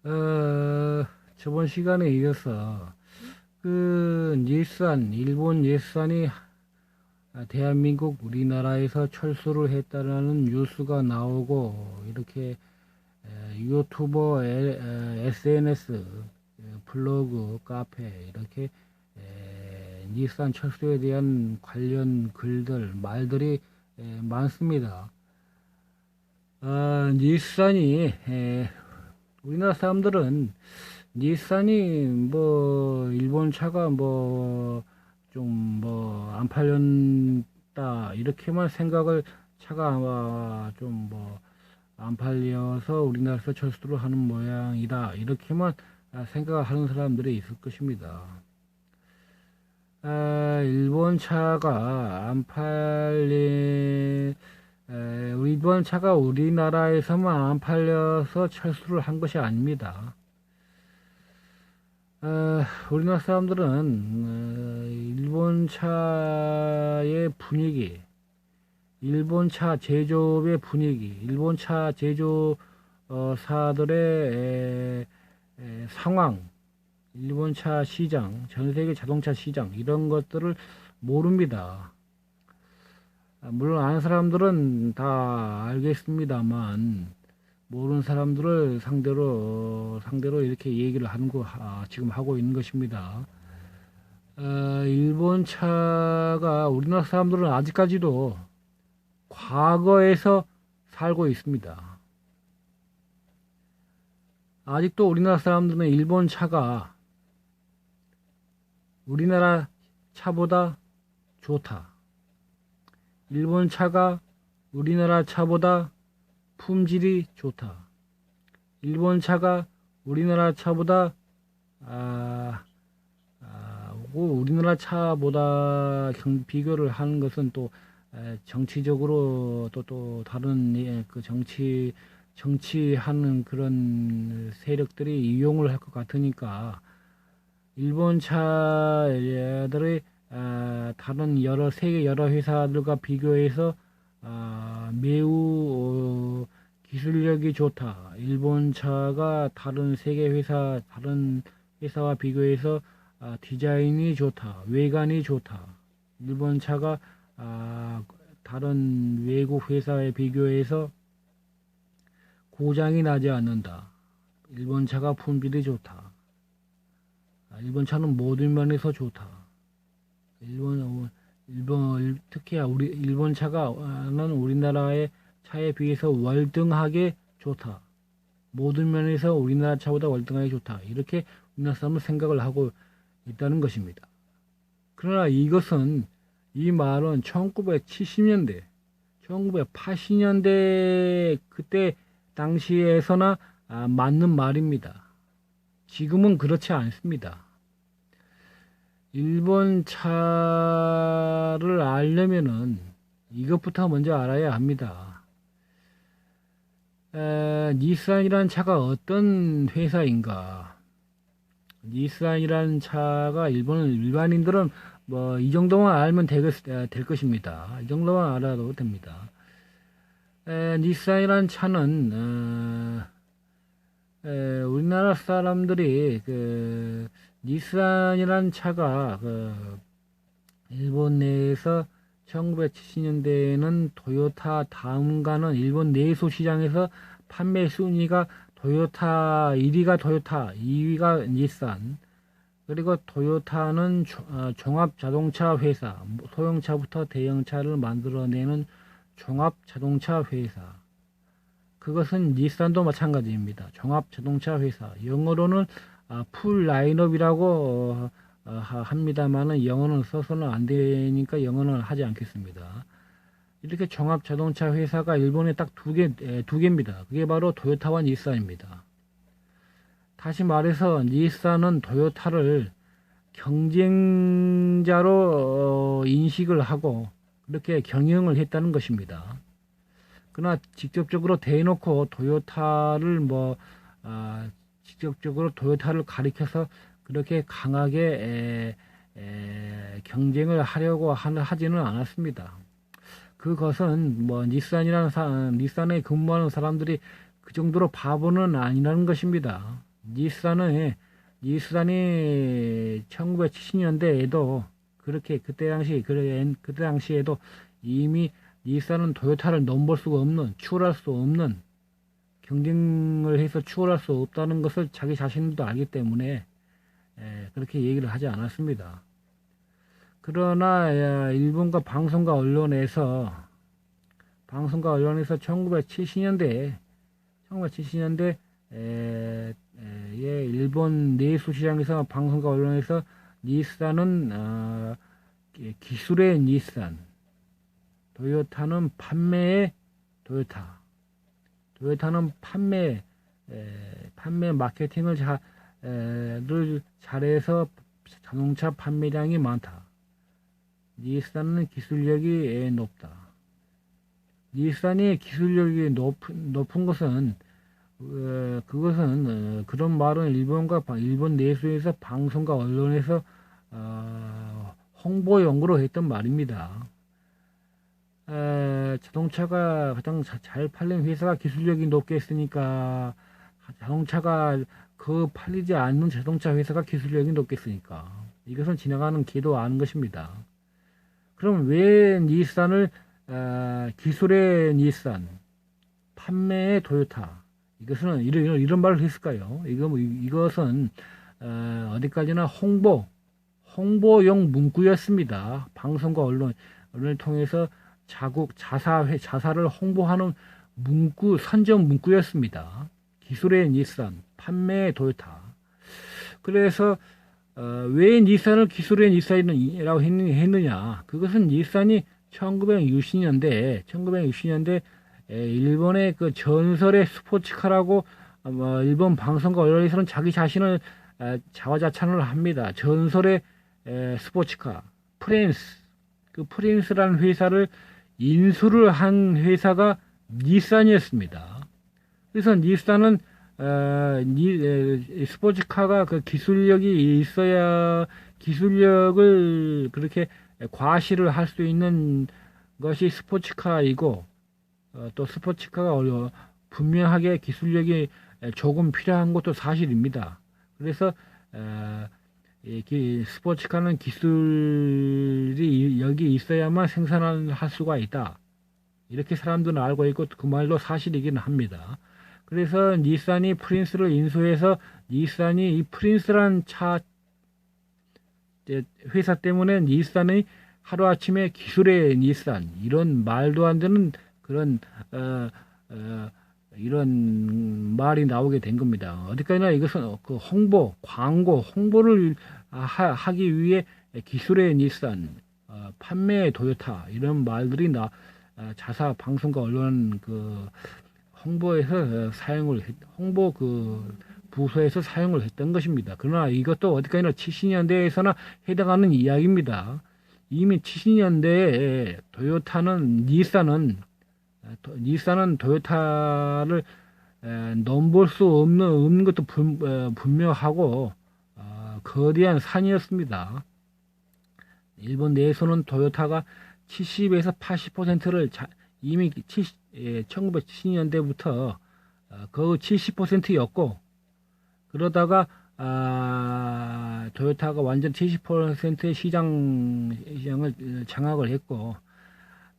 저번 시간에 이어서 닛산, 일본 닛산이 대한민국 우리나라에서 철수를 했다는 뉴스가 나오고 이렇게 유튜버, SNS, 블로그, 카페 이렇게 닛산 철수에 대한 관련 글들, 말들이 많습니다. 닛산이 우리나라 사람들은 닛산이 뭐 일본 차가 뭐 좀 뭐 안 팔렸다 이렇게만 생각을 차가 아마 좀 뭐 안 팔려서 우리나라에서 철수를 하는 모양이다 이렇게만 생각을 하는 사람들이 있을 것입니다. 일본 차가 안 팔린 일본 차가 우리나라에서만 안 팔려서 철수를 한 것이 아닙니다. 우리나라 사람들은 일본 차의 분위기, 일본 차 제조업의 분위기, 일본 차 제조사들의 상황, 일본 차 시장, 전 세계 자동차 시장 이런 것들을 모릅니다. 물론 아는 사람들은 다 알겠습니다만 모르는 사람들을 상대로 이렇게 얘기를 하는 거 지금 하고 있는 것입니다. 일본 차가 우리나라 사람들은 아직까지도 과거에서 살고 있습니다. 아직도 우리나라 사람들은 일본 차가 우리나라 차보다 좋다. 일본 차가 우리나라 차보다 품질이 좋다. 일본 차가 우리나라 차보다 우리나라 차보다 비교를 하는 것은 또 정치적으로 또 다른 그 정치하는 그런 세력들이 이용을 할 것 같으니까 일본 차들의 다른 세계 여러 회사들과 비교해서 매우 기술력이 좋다. 일본 차가 다른 회사와 비교해서 디자인이 좋다. 외관이 좋다. 일본 차가 다른 외국 회사에 비교해서 고장이 나지 않는다. 일본 차가 품질이 좋다. 일본 차는 모든 면에서 좋다. 특히 일본 차가는 우리나라의 차에 비해서 월등하게 좋다. 모든 면에서 우리나라 차보다 월등하게 좋다. 이렇게 우리나라 사람은 생각을 하고 있다는 것입니다. 그러나 이 말은 1970년대, 1980년대 그때 당시에서나 맞는 말입니다. 지금은 그렇지 않습니다. 일본 차를 알려면은 이것부터 먼저 알아야 합니다. 닛산이라는 차가 어떤 회사인가? 닛산이라는 차가 일반인들은 뭐 이 정도만 알면 될 것입니다. 이 정도만 알아도 됩니다. 닛산이라는 차는 우리나라 사람들이 닛산이라는 차가 일본 내에서 1970년대에는 토요타 다음가는 일본 내수 시장에서 판매 순위가 토요타 1위가 토요타, 2위가 닛산. 그리고 토요타는 종합 자동차 회사, 소형차부터 대형차를 만들어내는 종합 자동차 회사. 그것은 닛산도 마찬가지입니다. 종합 자동차 회사. 영어로는 풀 라인업이라고 합니다만은 영어는 써서는 안 되니까 영어는 하지 않겠습니다. 이렇게 종합 자동차 회사가 일본에 딱 두 개입니다. 그게 바로 토요타와 닛산입니다. 다시 말해서 닛산은 토요타를 경쟁자로 인식을 하고 그렇게 경영을 했다는 것입니다. 그러나 직접적으로 대놓고 직접적으로 토요타를 가리켜서 그렇게 강하게 경쟁을 하려고 하지는 않았습니다. 그것은 뭐 닛산에 근무하는 사람들이 그 정도로 바보는 아니라는 것입니다. 닛산이 1970년대에도 그렇게 그때 당시에도 이미 닛산은 토요타를 넘볼 수가 없는, 추월할 수 없는, 경쟁을 해서 추월할 수 없다는 것을 자기 자신도 알기 때문에 그렇게 얘기를 하지 않았습니다. 그러나 일본과 방송과 언론에서 1970년대 일본 내수 시장에서 방송과 언론에서 닛산은 기술의 닛산, 토요타는 판매의 토요타는 판매 마케팅을 잘해서 자동차 판매량이 많다. 닛산은 기술력이 높다. 닛산이 기술력이 높은 것은 그런 말은 일본 내수에서 방송과 언론에서 홍보용으로 했던 말입니다. 자동차가 가장 잘 팔린 회사가 기술력이 높겠으니까 자동차가 팔리지 않는 자동차 회사가 기술력이 높겠으니까 이것은 지나가는 길도 아는 것입니다. 그럼 왜 닛산을 기술의 닛산, 판매의 토요타, 이것은 이런 말을 했을까요? 이것은 어디까지나 홍보용 문구였습니다. 방송과 언론을 통해서 자사를 홍보하는 선전 문구였습니다. 기술의 닛산, 판매의 토요타. 그래서 왜 닛산을 기술의 닛산이라고 했느냐? 그것은 닛산이 1960년대 일본의 그 전설의 스포츠카라고 일본 방송과 언론에서는 자기 자신을 자화자찬을 합니다. 전설의 스포츠카 프린스. 그 프린스라는 회사를 인수를 한 회사가 닛산이었습니다. 그래서 닛산은 스포츠카가 그 기술력을 그렇게 과시를 할 수 있는 것이 스포츠카이고 또 스포츠카가 분명하게 기술력이 조금 필요한 것도 사실입니다. 그래서 스포츠카는 기술이 여기 있어야만 생산을 할 수가 있다. 이렇게 사람들은 알고 있고 그 말도 사실이긴 합니다. 그래서 닛산이 프린스를 인수해서 닛산이 이 프린스란 회사 때문에 닛산이 하루아침에 기술의 닛산 이런 말도 안 되는 그런 이런 말이 나오게 된 겁니다. 어디까지나 이것은 그 홍보를 하기 위해 기술의 닛산, 판매의 토요타 이런 말들이 자사 방송과 언론 그 홍보에서 홍보 그 부서에서 사용을 했던 것입니다. 그러나 이것도 어디까지나 70년대에서나 해당하는 이야기입니다. 이미 70년대에 닛산은 토요타를 넘볼 수 없는 것도 분명하고 거대한 산이었습니다. 일본 내에서는 토요타가 70에서 80%를 이미 1970년대부터 거의 70%였고 그러다가 토요타가 완전 70%의 시장을 장악을 했고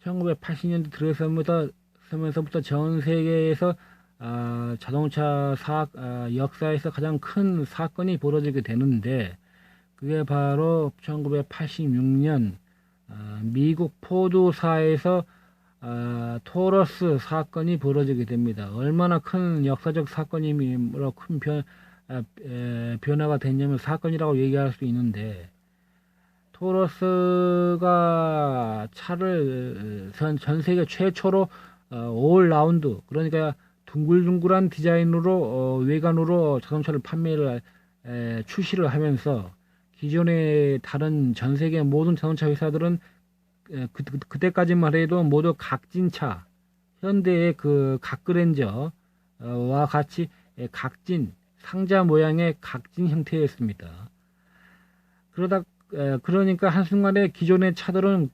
1980년대 들어서면서부터 전 세계에서 자동차 역사에서 가장 큰 사건이 벌어지게 되는데 그게 바로 1986년 미국 포드사에서 토러스 사건이 벌어지게 됩니다. 얼마나 큰 역사적 사건이므로 큰 변화가 됐냐면 사건이라고 얘기할 수 있는데 토러스가 차를 전 세계 최초로 올 라운드 그러니까 둥글둥글한 디자인으로 외관으로 자동차를 출시를 하면서 기존의 다른 전 세계 모든 자동차 회사들은 그때까지만 해도 모두 각진차 현대의 그 각그랜저와 같이 각진 상자 모양의 각진 형태였습니다. 그러니까 한순간에 기존의 차들은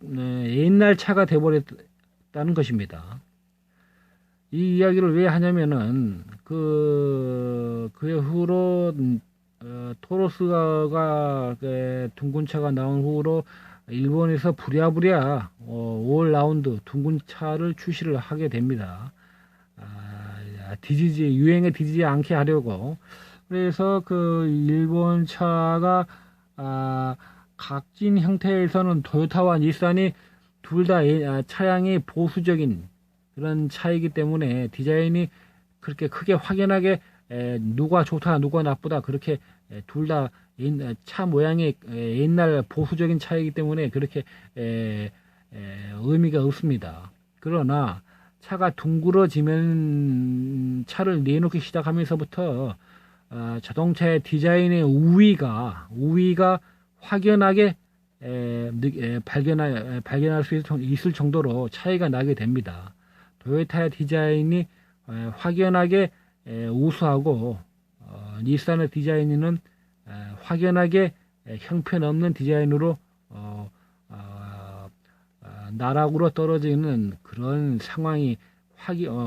옛날 차가 되어버렸다는 것입니다. 이 이야기를 왜 하냐면은 그 후로 토로스가 둥근 차가 나온 후로 일본에서 부랴부랴 5월 라운드 둥근 차를 출시를 하게 됩니다. 유행에 뒤지지 않게 하려고. 그래서 그 일본 차가 각진 형태에서는 토요타와 닛산이 둘 다 차량이 보수적인 그런 차이기 때문에 디자인이 그렇게 크게 확연하게 누가 좋다 누가 나쁘다 그렇게 둘 다 차 모양이 옛날 보수적인 차이기 때문에 그렇게 의미가 없습니다. 그러나 차가 둥그러지면 차를 내놓기 시작하면서부터 자동차의 디자인의 우위가 확연하게 발견할 수 있을 정도로 차이가 나게 됩니다. 토요타의 디자인이 확연하게 우수하고 닛산의 디자인은 확연하게 형편없는 디자인으로 나락으로 떨어지는 그런 상황이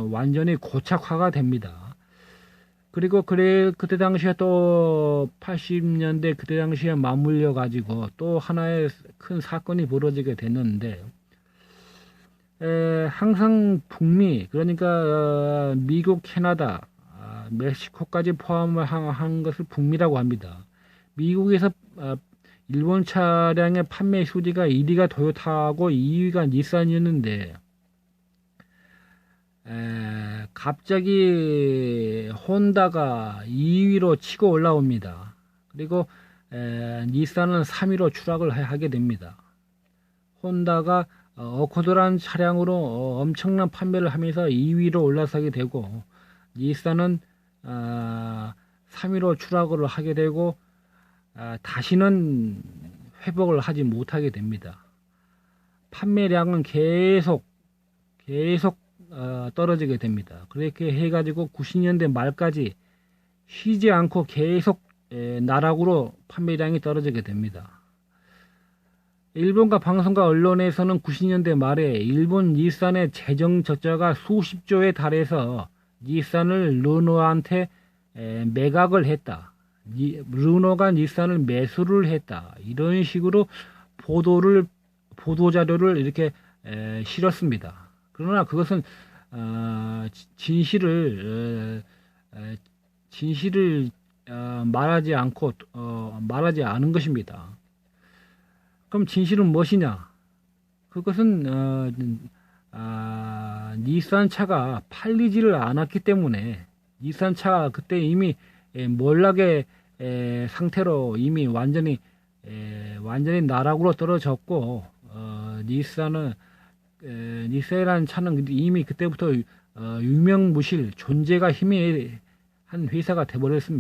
완전히 고착화가 됩니다. 그리고 그때 당시에 또 80년대 그때 당시에 맞물려 가지고 또 하나의 큰 사건이 벌어지게 됐는데 항상 북미 그러니까 미국, 캐나다, 멕시코까지 포함을 한 것을 북미라고 합니다. 미국에서 일본 차량의 판매 수지가 1위가 토요타하고 2위가 닛산이었는데 갑자기 혼다가 2위로 치고 올라옵니다. 그리고 닛산은 3위로 추락을 하게 됩니다. 혼다가 어코드란 차량으로 엄청난 판매를 하면서 2위로 올라서게 되고 닛산은 3위로 추락을 하게 되고 다시는 회복을 하지 못하게 됩니다. 판매량은 계속 떨어지게 됩니다. 그렇게 해가지고 90년대 말까지 쉬지 않고 계속 나락으로 판매량이 떨어지게 됩니다. 일본과 방송과 언론에서는 90년대 말에 일본 닛산의 재정 적자가 수십조에 달해서 닛산을 르노한테 매각을 했다. 르노가 닛산을 매수를 했다. 이런 식으로 보도 자료를 이렇게 실었습니다. 그러나 그것은 진실을 말하지 않은 것입니다. 그럼 진실은 무엇이냐? 그것은 닛산 차가 팔리지를 않았기 때문에 닛산 차가 그때 이미 몰락의 상태로 이미 완전히 나락으로 떨어졌고 닛산이라는 차는 이미 그때부터 유명무실 존재가 희미한 회사가 돼버렸습니다.